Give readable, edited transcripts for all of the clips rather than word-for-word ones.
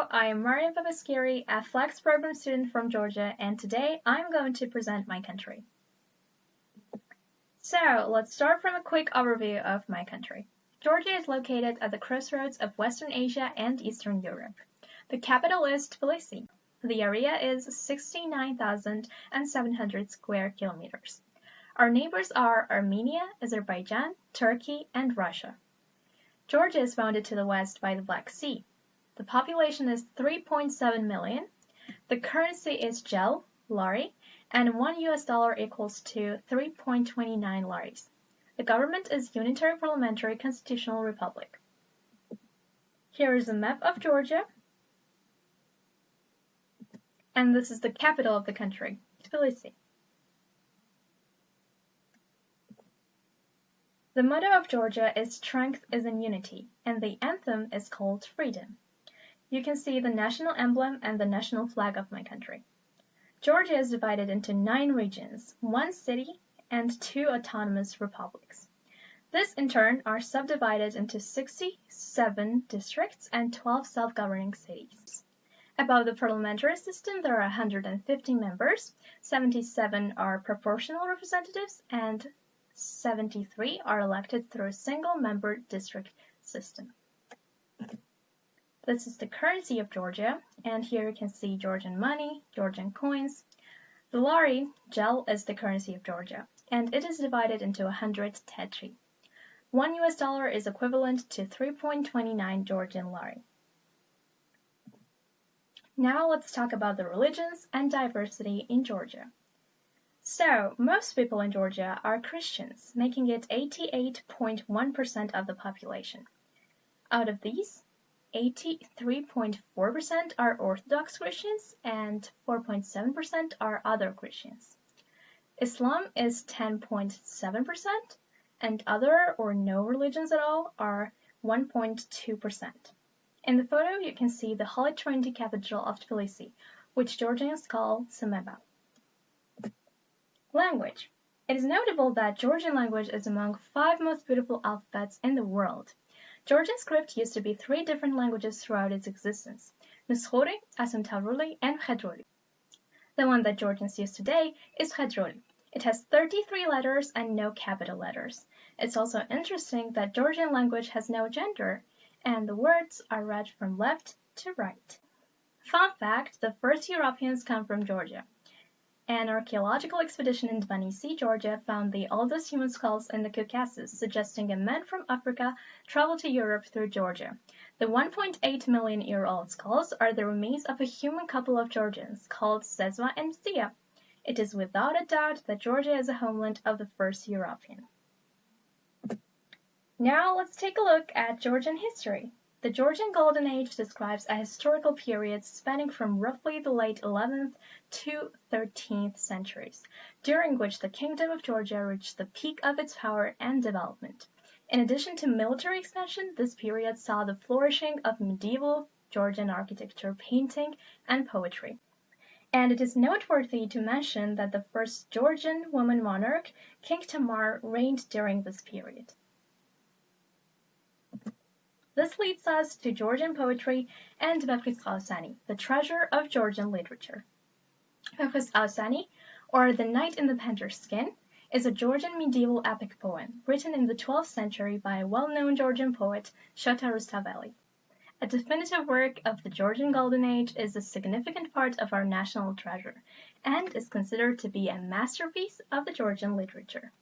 Hello, I am Mariam, a Flex program student from Georgia, and today I'm going to present my country. So, let's start from a quick overview of my country. Georgia is located at the crossroads of Western Asia and Eastern Europe. The capital is Tbilisi. The area is 69,700 square kilometers. Our neighbors are Armenia, Azerbaijan, Turkey, and Russia. Georgia is bounded to the west by the Black Sea. The population is 3.7 million. The currency is gel, lari, and $1 equals to 3.29 laris. The government is Unitary Parliamentary Constitutional Republic. Here is a map of Georgia. And this is the capital of the country, Tbilisi. The motto of Georgia is "Strength is in Unity," and the anthem is called Freedom. You can see the national emblem and the national flag of my country. Georgia is divided into 9 regions, 1 city, and 2 autonomous republics. This, in turn, are subdivided into 67 districts and 12 self-governing cities. Above the parliamentary system, there are 150 members, 77 are proportional representatives, and 73 are elected through a single-member district system. This is the currency of Georgia, and here you can see Georgian money, Georgian coins. The lari, gel, is the currency of Georgia, and it is divided into 100 tetri. $1 is equivalent to 3.29 Georgian lari. Now let's talk about the religions and diversity in Georgia. So, most people in Georgia are Christians, making it 88.1% of the population. Out of these, 83.4% are Orthodox Christians and 4.7% are other Christians. Islam is 10.7% and other or no religions at all are 1.2%. In the photo you can see the Holy Trinity Cathedral of Tbilisi, which Georgians call Semeba. Language. It is notable that Georgian language is among 5 most beautiful alphabets in the world. Georgian script used to be 3 different languages throughout its existence: Nuskhori, Asuntavruli, and Khedroli. The one that Georgians use today is Khedroli. It has 33 letters and no capital letters. It's also interesting that Georgian language has no gender, and the words are read from left to right. Fun fact, the first Europeans come from Georgia. An archaeological expedition in Tbilisi, Georgia, found the oldest human skulls in the Caucasus, suggesting a man from Africa traveled to Europe through Georgia. The 1.8 million-year-old skulls are the remains of a human couple of Georgians called Sesva and Sia. It is without a doubt that Georgia is a homeland of the first European. Now let's take a look at Georgian history. The Georgian Golden Age describes a historical period spanning from roughly the late 11th to 13th centuries, during which the Kingdom of Georgia reached the peak of its power and development. In addition to military expansion, this period saw the flourishing of medieval Georgian architecture, painting, and poetry. And it is noteworthy to mention that the first Georgian woman monarch, King Tamar, reigned during this period. This leads us to Georgian poetry and Mefres Qausani, the treasure of Georgian literature. Mefres Qausani, or The Knight in the Panther's Skin, is a Georgian medieval epic poem written in the 12th century by a well-known Georgian poet, Rustavelli. A definitive work of the Georgian Golden Age is a significant part of our national treasure and is considered to be a masterpiece of the Georgian literature.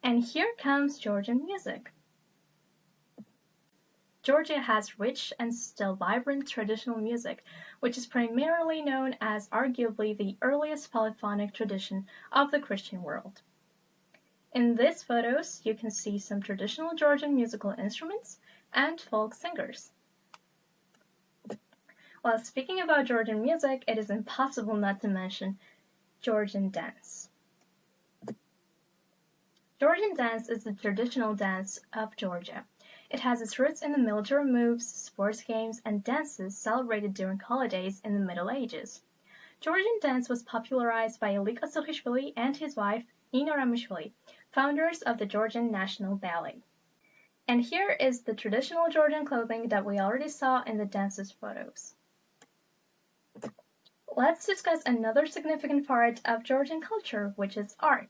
And here comes Georgian music. Georgia has rich and still vibrant traditional music, which is primarily known as arguably the earliest polyphonic tradition of the Christian world. In these photos, you can see some traditional Georgian musical instruments and folk singers. While speaking about Georgian music, it is impossible not to mention Georgian dance. Georgian dance is the traditional dance of Georgia. It has its roots in the military moves, sports games, and dances celebrated during holidays in the Middle Ages. Georgian dance was popularized by Ilik Asokhishvili and his wife, Nina Ramishvili, founders of the Georgian National Ballet. And here is the traditional Georgian clothing that we already saw in the dances photos. Let's discuss another significant part of Georgian culture, which is art.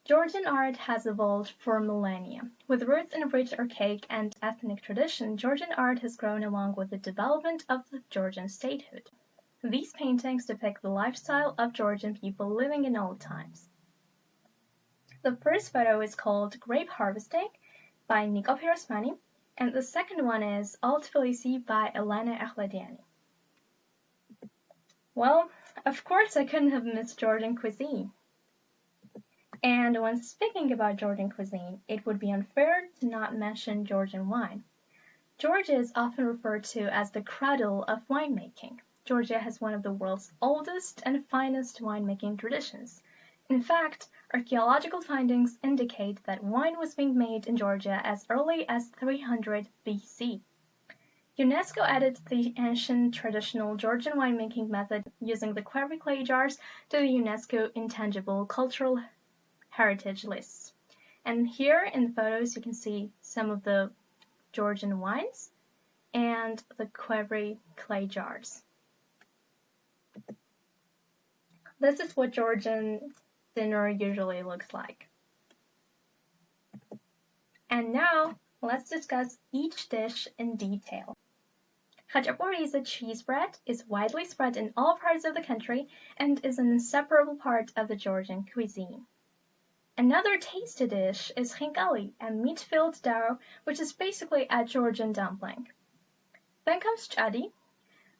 Georgian art has evolved for millennia. With roots in rich archaic and ethnic tradition, Georgian art has grown along with the development of the Georgian statehood. These paintings depict the lifestyle of Georgian people living in old times. The first photo is called Grape Harvesting by Niko Pirosmani, and the second one is Old Tbilisi by Elena Akhladiani. Well, of course I couldn't have missed Georgian cuisine. And when speaking about Georgian cuisine, it would be unfair to not mention Georgian wine. Georgia is often referred to as the cradle of winemaking. Georgia has one of the world's oldest and finest winemaking traditions. In fact, archaeological findings indicate that wine was being made in Georgia as early as 300 BC. UNESCO added the ancient traditional Georgian winemaking method using the quarry clay jars to the UNESCO Intangible Cultural Heritage lists. And here in the photos you can see some of the Georgian wines and the quarry clay jars. This is what Georgian dinner usually looks like. And now let's discuss each dish in detail. Hachaporiza cheese bread is widely spread in all parts of the country and is an inseparable part of the Georgian cuisine. Another tasty dish is khinkali, a meat-filled dough, which is basically a Georgian dumpling. Then comes chadi,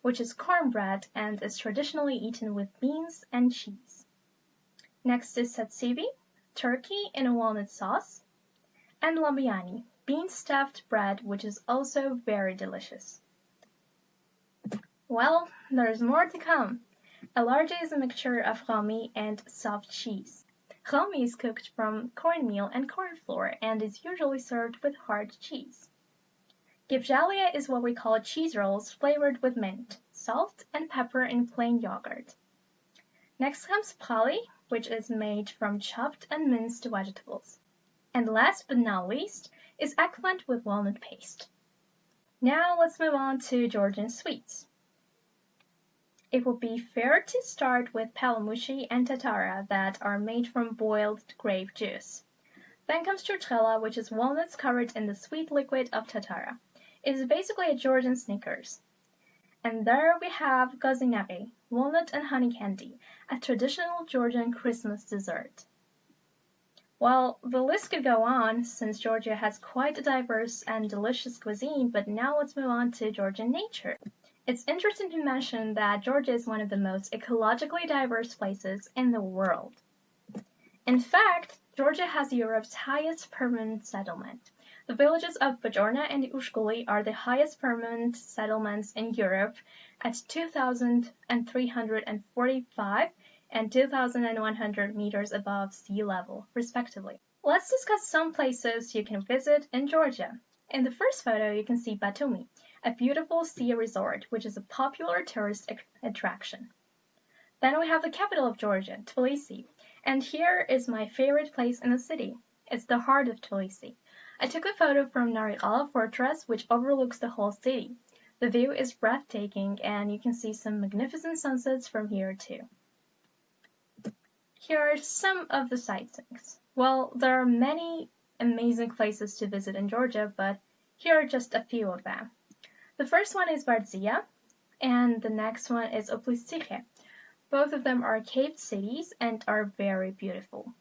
which is cornbread and is traditionally eaten with beans and cheese. Next is satsivi, turkey in a walnut sauce, and labiani, bean-stuffed bread, which is also very delicious. Well, there's more to come. Alarja is a mixture of khalmi and soft cheese. Khalmi is cooked from cornmeal and corn flour and is usually served with hard cheese. Gibjalia is what we call cheese rolls flavored with mint, salt, and pepper in plain yogurt. Next comes prali, which is made from chopped and minced vegetables. And last but not least is eggplant with walnut paste. Now let's move on to Georgian sweets. It would be fair to start with palamushi and tatara that are made from boiled grape juice. Then comes churchela, which is walnuts covered in the sweet liquid of tatara. It is basically a Georgian Snickers. And there we have gozinavi, walnut and honey candy, a traditional Georgian Christmas dessert. Well, the list could go on since Georgia has quite a diverse and delicious cuisine, but now let's move on to Georgian nature. It's interesting to mention that Georgia is one of the most ecologically diverse places in the world. In fact, Georgia has Europe's highest permanent settlement. The villages of Bajorna and Ushkuli are the highest permanent settlements in Europe at 2,345 and 2,100 meters above sea level, respectively. Let's discuss some places you can visit in Georgia. In the first photo, you can see Batumi, a beautiful sea resort, which is a popular tourist attraction. Then we have the capital of Georgia, Tbilisi, and here is my favorite place in the city. It's the heart of Tbilisi. I took a photo from Narigala Fortress, which overlooks the whole city. The view is breathtaking, and you can see some magnificent sunsets from here too. Here are some of the sightseeings. Well, there are many amazing places to visit in Georgia, but here are just a few of them. The first one is Varzia, and the next one is Oplistikhe. Both of them are cave cities and are very beautiful.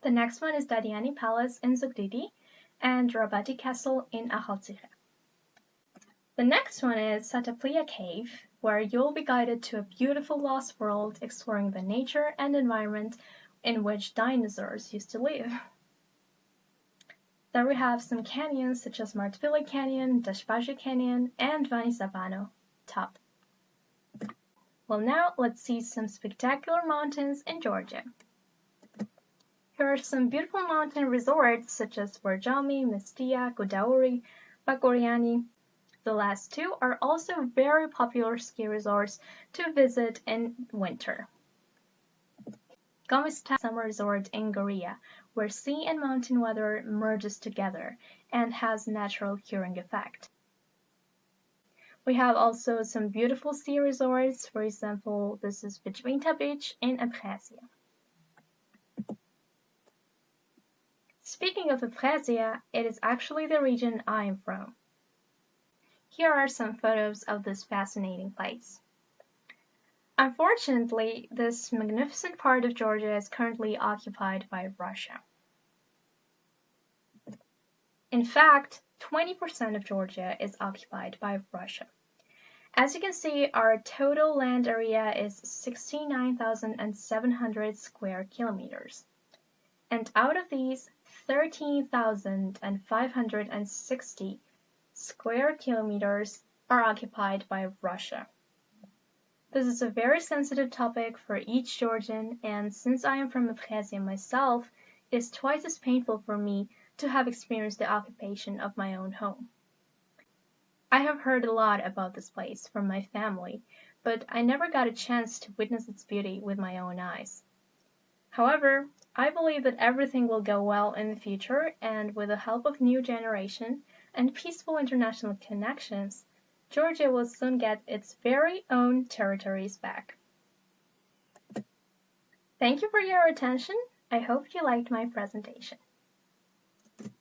The next one is Dadiani Palace in Zugdidi and Rabati Castle in Akhaltsikhe. The next one is Sataplia Cave, where you'll be guided to a beautiful lost world exploring the nature and environment in which dinosaurs used to live. There we have some canyons such as Martvili Canyon, Dashbashi Canyon, and Vanisavano Top. Well, now let's see some spectacular mountains in Georgia. Here are some beautiful mountain resorts such as Borjami, Mestia, Godauri, Pakoryani. The last two are also very popular ski resorts to visit in winter. Gomista Summer Resort in Goria, where sea and mountain weather merges together and has natural curing effect. We have also some beautiful sea resorts. For example, this is Bedouinta Beach in Abkhazia. Speaking of Abkhazia, it is actually the region I am from. Here are some photos of this fascinating place. Unfortunately, this magnificent part of Georgia is currently occupied by Russia. In fact, 20% of Georgia is occupied by Russia. As you can see, our total land area is 69,700 square kilometers. And out of these, 13,560 square kilometers are occupied by Russia. This is a very sensitive topic for each Georgian, and since I am from Abkhazia myself, it is twice as painful for me to have experienced the occupation of my own home. I have heard a lot about this place from my family, but I never got a chance to witness its beauty with my own eyes. However, I believe that everything will go well in the future, and with the help of new generation and peaceful international connections, Georgia will soon get its very own territories back. Thank you for your attention. I hope you liked my presentation.